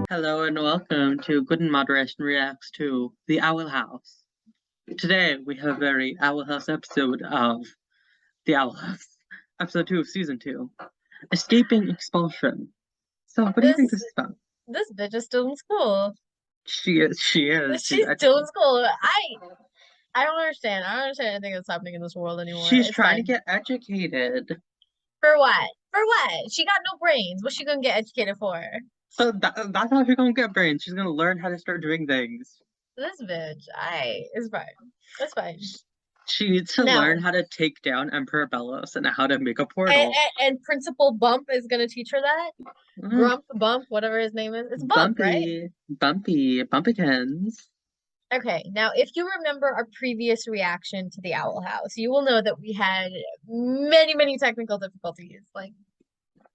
Hello and welcome to Good and Moderation Reacts to The Owl House. Today we have a very Owl House episode of The Owl House, episode 2 of season 2, Escaping Expulsion. So, what do you think this is about? This bitch is still in school. She is. She's still in school. I don't understand. I don't understand anything that's happening in this world anymore. She's trying to get educated. For what? For what? She got no brains. What's she gonna get educated for? So that's how she's gonna get brains. She's gonna learn how to start doing things. This bitch, it's fine. It's fine. She needs to learn how to take down Emperor Bellos and how to make a portal. And Principal Bump is gonna teach her that? Grump, Bump, whatever his name is. It's Bump, right? Bumpykins. Okay, now if you remember our previous reaction to the Owl House, you will know that we had many technical difficulties. Like,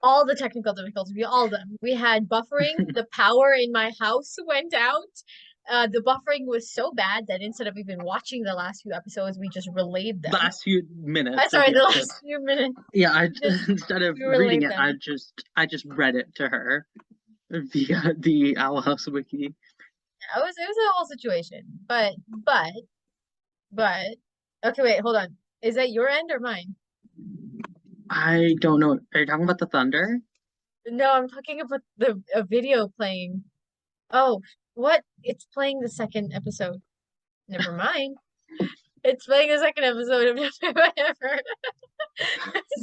all the technical difficulties, all of them. We had buffering, the power in my house went out. The buffering was so bad that instead of even watching the last few episodes, we just relayed them. Last few minutes. The last few minutes. Yeah, instead of reading it, I just read it to her via the Owl House wiki. It was a whole situation. But okay, wait, hold on. Is that your end or mine? I don't know. Are you talking about the thunder? No, I'm talking about a video playing. Oh, what? It's playing the second episode. Never mind. It's playing the second episode of Never Ever.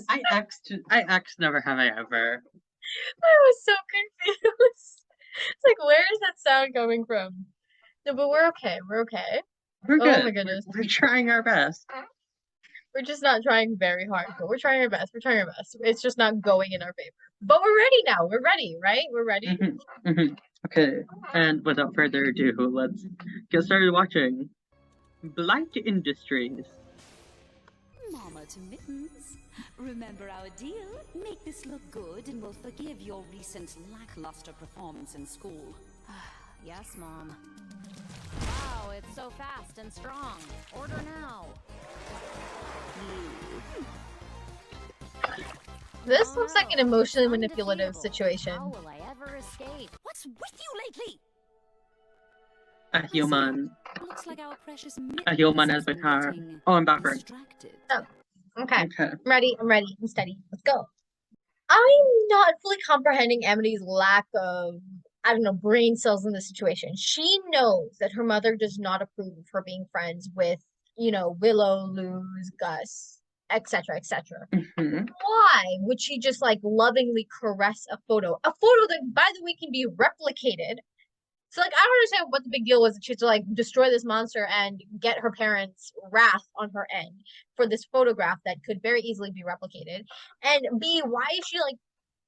I X'd Never Have I Ever. I was so confused. It's like, where is that sound coming from? No, but we're okay. We're okay. We're good. Oh my goodness. We're trying our best. We're just not trying very hard, but we're trying our best. We're trying our best. It's just not going in our favor. But we're ready now. We're ready, right? We're ready. Okay, and without further ado, let's get started watching Blight Industries. Mama to Mittens. Remember our deal? Make this look good and we'll forgive your recent lackluster performance in school. Yes, Mom. Wow, it's so fast and strong. Order now. This looks like an emotionally manipulative situation. How will I ever escape? What's with you lately? A human. Looks like our precious A human has become. Oh, I'm buffering. Oh, okay. I'm ready. I'm steady. Let's go. I'm not fully comprehending Amity's lack of, I don't know, brain cells in this situation. She knows that her mother does not approve of her being friends with, Willow, Luz, Gus, etc., etc. Why would she just like lovingly caress a photo? A photo that, by the way, can be replicated. So like, I don't understand what the big deal was that she had to like destroy this monster and get her parents' wrath on her end for this photograph that could very easily be replicated. And B, why is she like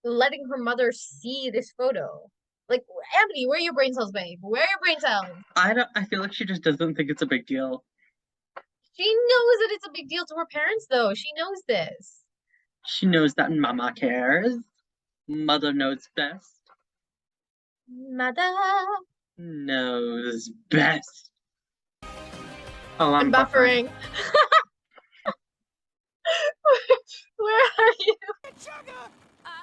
letting her mother see this photo? Like, Amity, where are your brain cells, babe? Where are your brain cells? I feel like she just doesn't think it's a big deal. She knows that it's a big deal to her parents, though. She knows this. She knows that Mama cares. Mother knows best. Mother knows best. Oh, I'm buffering. Where are you?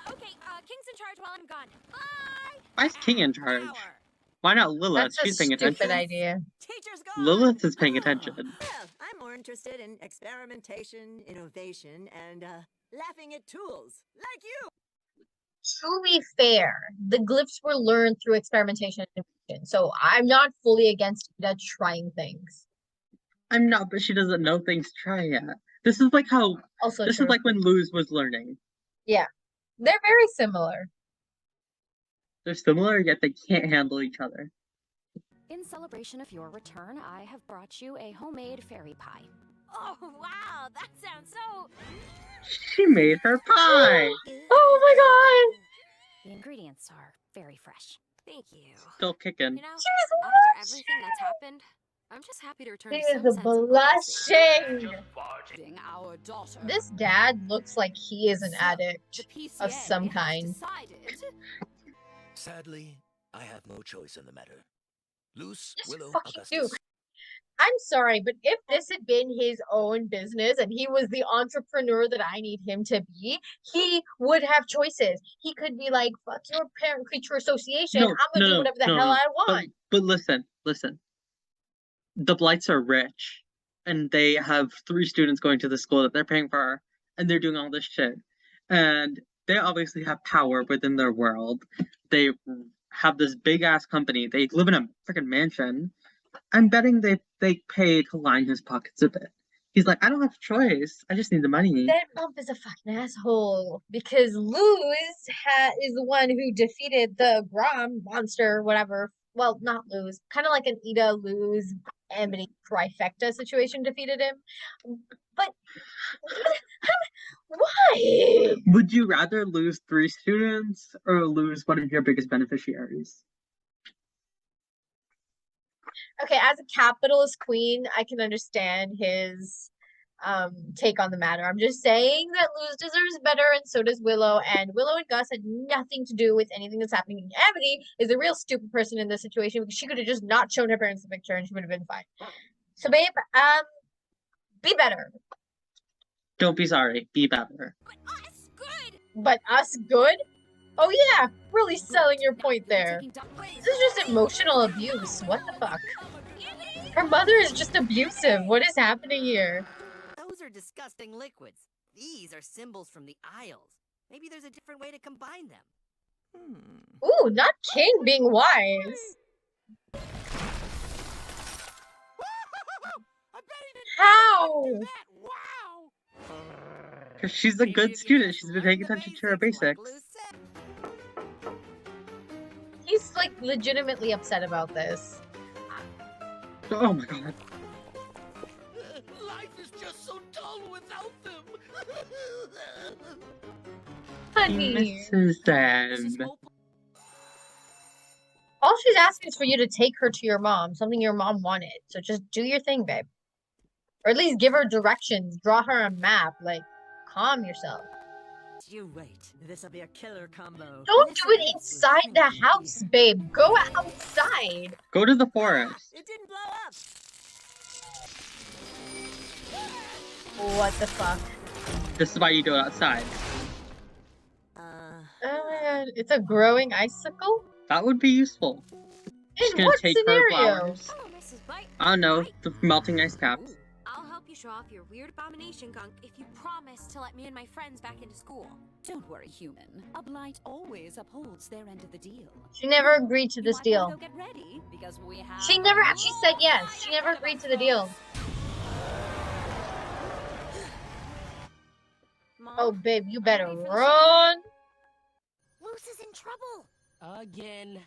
Okay, King's in charge while I'm gone. Bye! Why is King in charge? Why not Lilith? She's paying attention. That's a stupid idea. Lilith is paying attention. Well, I'm more interested in experimentation, innovation, and laughing at tools, like you. To be fair, the glyphs were learned through experimentation and innovation, so I'm not fully against that trying things. I'm not, but she doesn't know things to try yet. This is like how. Also this true. is like when Luz was learning. Yeah, they're very similar. They're similar, yet they can't handle each other. In celebration of your return, I have brought you a homemade fairy pie. Oh, wow, that sounds so... She made her pie! Oh my god! The ingredients are very fresh. Thank you. Still kicking. You know, after everything that's happened, I'm just happy to return to some sense blushing! Our daughter. This dad looks like he is an addict of some kind. Sadly, I have no choice in the matter. Luz, Yes, Willow, fucking Augustus. I'm sorry, but if this had been his own business and he was the entrepreneur that I need him to be, he would have choices. He could be like, fuck your parent-creature association. I'm gonna do whatever the hell I want. But listen. The Blights are rich, and they have 3 students going to the school that they're paying for, and they're doing all this shit. And they obviously have power within their world. They have this big ass company. They live in a freaking mansion. I'm betting they pay to line his pockets a bit. He's like, I don't have a choice. I just need the money. That bump is a fucking asshole because Luz is the one who defeated the Grom monster, whatever. Well, not Luz, kind of like an Ida, Luz, Amity trifecta situation defeated him. But why? Would you rather lose 3 students or lose one of your biggest beneficiaries? Okay, as a capitalist queen, I can understand his take on the matter. I'm just saying that Luz deserves better, and so does Willow. And Willow and Gus had nothing to do with anything that's happening. Amity is a real stupid person in this situation because she could have just not shown her parents the picture and she would have been fine. So, babe, be better. Don't be sorry. Be better. But us good? Oh yeah, really selling your point there. This is just emotional abuse. What the fuck? Her mother is just abusive. What is happening here? Those are disgusting liquids. These are symbols from the Isles. Maybe there's a different way to combine them. Ooh, not King being wise. How? Wow! Because she's a good student. She's been paying attention to her basics. He's like legitimately upset about this. Oh my god. Life is just so dull without them. Honey. He misses them. All she's asking is for you to take her to your mom, something your mom wanted. So just do your thing, babe. Or at least give her directions, draw her a map, like, calm yourself. You're right. This'll be a killer combo. Don't do it inside the house, babe. Go outside. Go to the forest. It didn't blow up. What the fuck? This is why you do it outside. Oh my god, it's a growing icicle? That would be useful. She's In gonna what take her scenario? flowers. Hello, Mrs. Bite. I don't know, the melting ice caps. I'll help you show off your weird abomination gunk if you promise to let me and my friends back into school. Don't worry, human. A blight always upholds their end of the deal. She never agreed to this You might wanna deal. go get ready, because we have She never actually said yes. She never agreed to the deal. Mom, Oh, babe, you better ready for the run. Luce is in trouble. Again.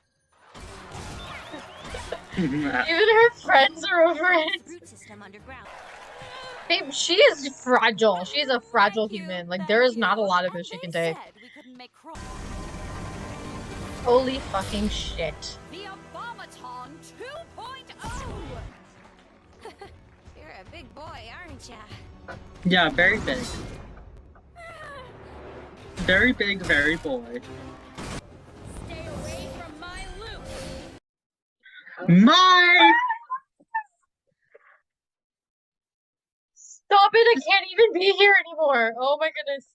Even her friends are over it. Root system underground. Babe, she is fragile. She is a fragile human. Like, there is not a lot of it she can take. Said we couldn't make Holy fucking shit. the Abomaton 2.0. You're a big boy, aren't ya? Yeah, very big. Very big, very boy. Stay away from my loot. My! Stop it, I can't even be here anymore. Oh my goodness.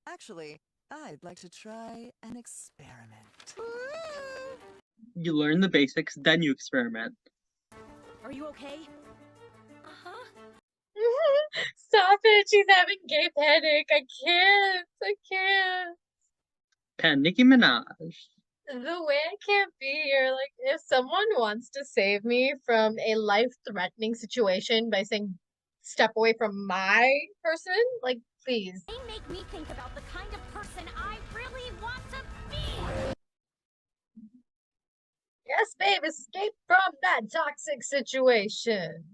Actually, I'd like to try an experiment. You learn the basics, then you experiment. Are you okay? Uh-huh. Stop it, she's having gay panic. I can't. Nicki Minaj. The way I can't be here, like, if someone wants to save me from a life-threatening situation by saying, step away from my person, like, please. They make me think about the kind of person I really want to be. Yes, babe, escape from that toxic situation.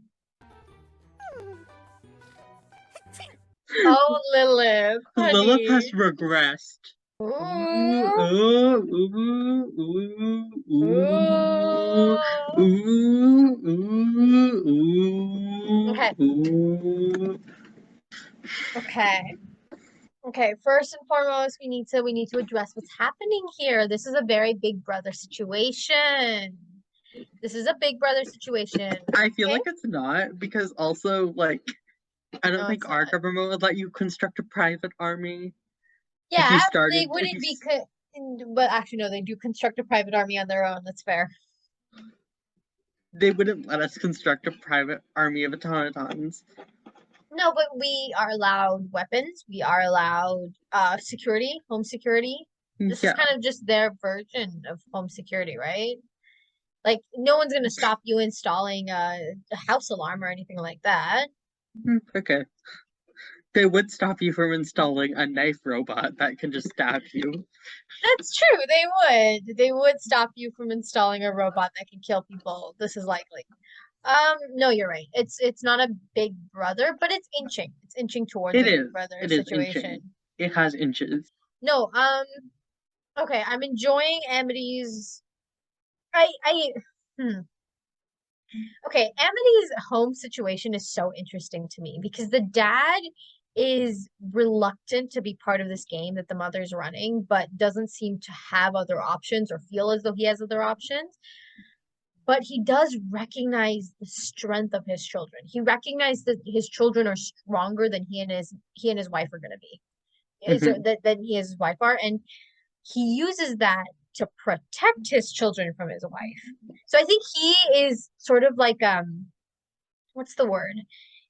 Oh, Lilith, honey. Lilith has regressed. Ooh. Okay. Okay, first and foremost, we need to address what's happening here. This is a very big brother situation. This is a big brother situation. I feel okay? like it's not, because also, like, I don't No, think it's our not. government would let you construct a private army if Yeah, you they started. wouldn't be. But actually, no, they do construct a private army on their own. That's fair. They wouldn't let us construct a private army of automatons. No, but we are allowed weapons. We are allowed security, home security. This is Yeah. kind of just their version of home security, right? Like, no one's gonna stop you installing a house alarm or anything like that. Okay. They would stop you from installing a knife robot that can just stab you. That's true. They would. They would stop you from installing a robot that can kill people. This is likely. No, you're right. It's not a big brother, but it's inching. It's inching towards It a big is. brother It is situation. inching. It has inches. No, okay, I'm enjoying Amity's I okay, Amity's home situation is so interesting to me because the dad is reluctant to be part of this game that the mother's running, but doesn't seem to have other options or feel as though he has other options. But he does recognize the strength of his children. He recognizes that his children are stronger than he and his wife are going to be. So Mhm. that he and his wife are, and he uses that to protect his children from his wife. So I think he is sort of like what's the word?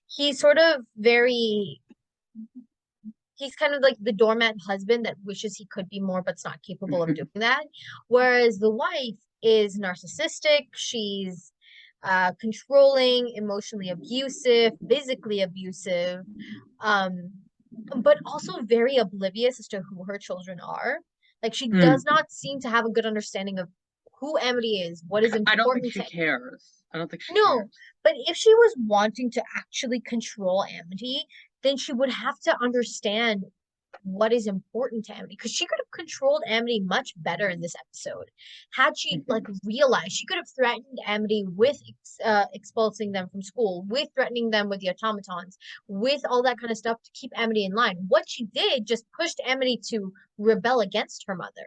He's sort of very he's kind of like the doormat husband that wishes he could be more but's not capable of doing that. Whereas the wife is narcissistic, she's controlling, emotionally abusive, physically abusive, um, but also very oblivious as to who her children are. Like she does not seem to have a good understanding of who Amity is, what is I don't think important she to cares. I don't think she no, cares. but if she was wanting to actually control Amity, then she would have to understand what is important to Amity because she could have controlled Amity much better in this episode. Had she like realized she could have threatened Amity with expulsing them from school, with threatening them with the automatons, with all that kind of stuff to keep Amity in line. What she did just pushed Amity to rebel against her mother,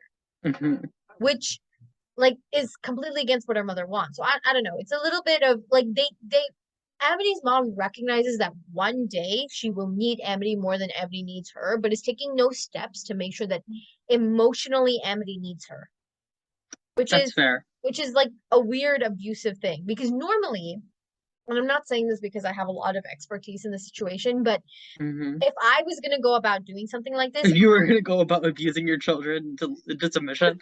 which like is completely against what her mother wants. So I don't know. It's a little bit of like they Amity's mom recognizes that one day she will need Amity more than Amity needs her, but is taking no steps to make sure that emotionally Amity needs her. Which That's is fair. which is like a weird abusive thing because normally, and I'm not saying this because I have a lot of expertise in the situation, but if I was gonna go about doing something like this, If you were gonna go about abusing your children into submission,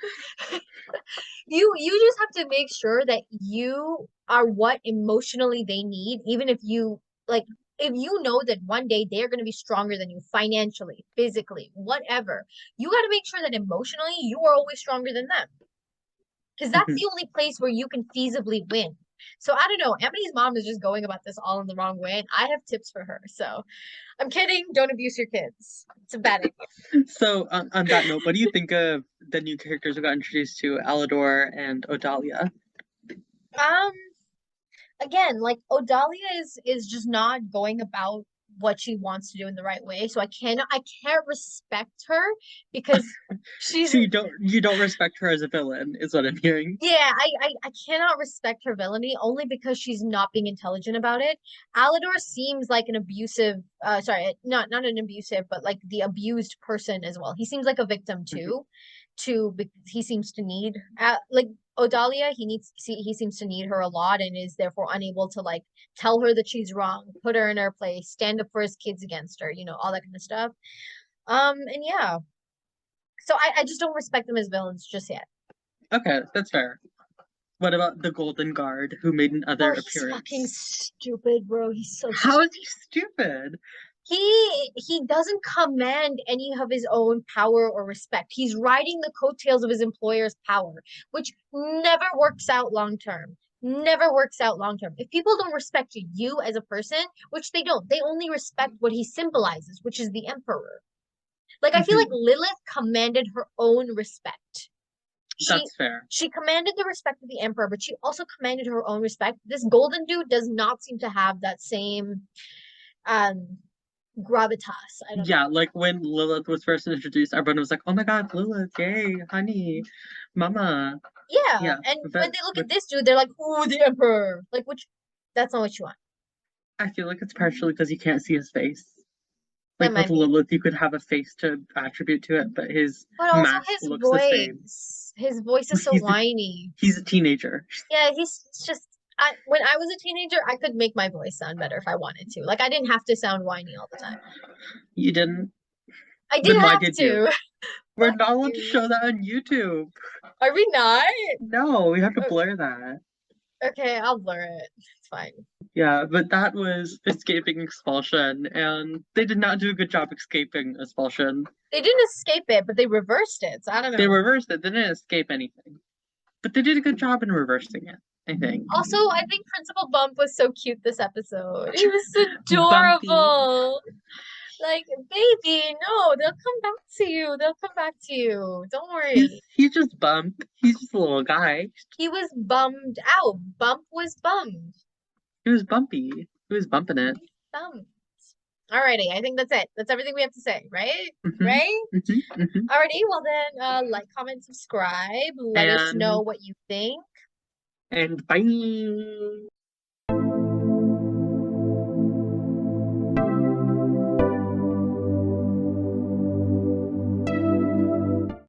you just have to make sure that you are what emotionally they need, even if you like if you know that one day they're going to be stronger than you financially, physically, whatever, you got to make sure that emotionally you are always stronger than them because that's the only place where you can feasibly win. So I don't know. Amity's mom is just going about this all in the wrong way, and I have tips for her. So I'm kidding. Don't abuse your kids. It's a bad idea. So on that note, what do you think of the new characters we got introduced to, Alador and Odalia? Um, again, like Odalia is just not going about what she wants to do in the right way. So I can't respect her because she's So you don't respect her as a villain, is what I'm hearing. yeah, I cannot respect her villainy only because she's not being intelligent about it. Alador seems like an abusive sorry, not an abusive, but like the abused person as well. He seems like a victim too. He seems to need like Odalia, he seems to need her a lot and is therefore unable to like tell her that she's wrong, put her in her place, stand up for his kids against her, all that kind of stuff. And yeah. So I just don't respect them as villains just yet. Okay, that's fair. What about the Golden Guard, who made another He's appearance? fucking stupid, bro. He's so How stupid. is he stupid? He doesn't command any of his own power or respect. He's riding the coattails of his employer's power, which never works out long term. Never works out long term. If people don't respect you as a person, which they don't, they only respect what he symbolizes, which is the emperor. Like I feel like Lilith commanded her own respect. That's fair. She commanded the respect of the emperor, but she also commanded her own respect. This golden dude does not seem to have that same gravitas. I don't know. Yeah, like when Lilith was first introduced, everyone was like, "Oh my God, Lilith, yay, honey, mama." Yeah, Yeah, and but when they look at this dude, they're like, "Ooh, the Emperor!" Like, which that's not what you want. I feel like it's partially because you can't see his face. That Like with might be. Lilith, you could have a face to attribute to it, but his But also mask his looks the same. voice. His voice is so He's a, whiny. he's a teenager. Yeah, he's just. When I was a teenager, I could make my voice sound better if I wanted to. Like, I didn't have to sound whiny all the time. You didn't? I did Then why have did to. you? We're Fuck not allowed to you. show that on YouTube. Are we not? No, we have to blur that. Okay, I'll blur it. It's fine. Yeah, but that was escaping expulsion, and they did not do a good job escaping expulsion. They didn't escape it, but they reversed it. So I don't know. They reversed it. They didn't escape anything. But they did a good job in reversing it, I think. Also, I think Principal Bump was so cute this episode. He was adorable. Like, baby, no, they'll come back to you. They'll come back to you. Don't worry. He's just Bump. He's just a little guy. He was bummed out. Bump was bummed. He was bumpy. He was bumping it. Bummed. Alrighty, I think that's it. That's everything we have to say, right? Mhm. Right? Mhm. Alrighty, well then, like, comment, subscribe. Let us know what you think. And bye.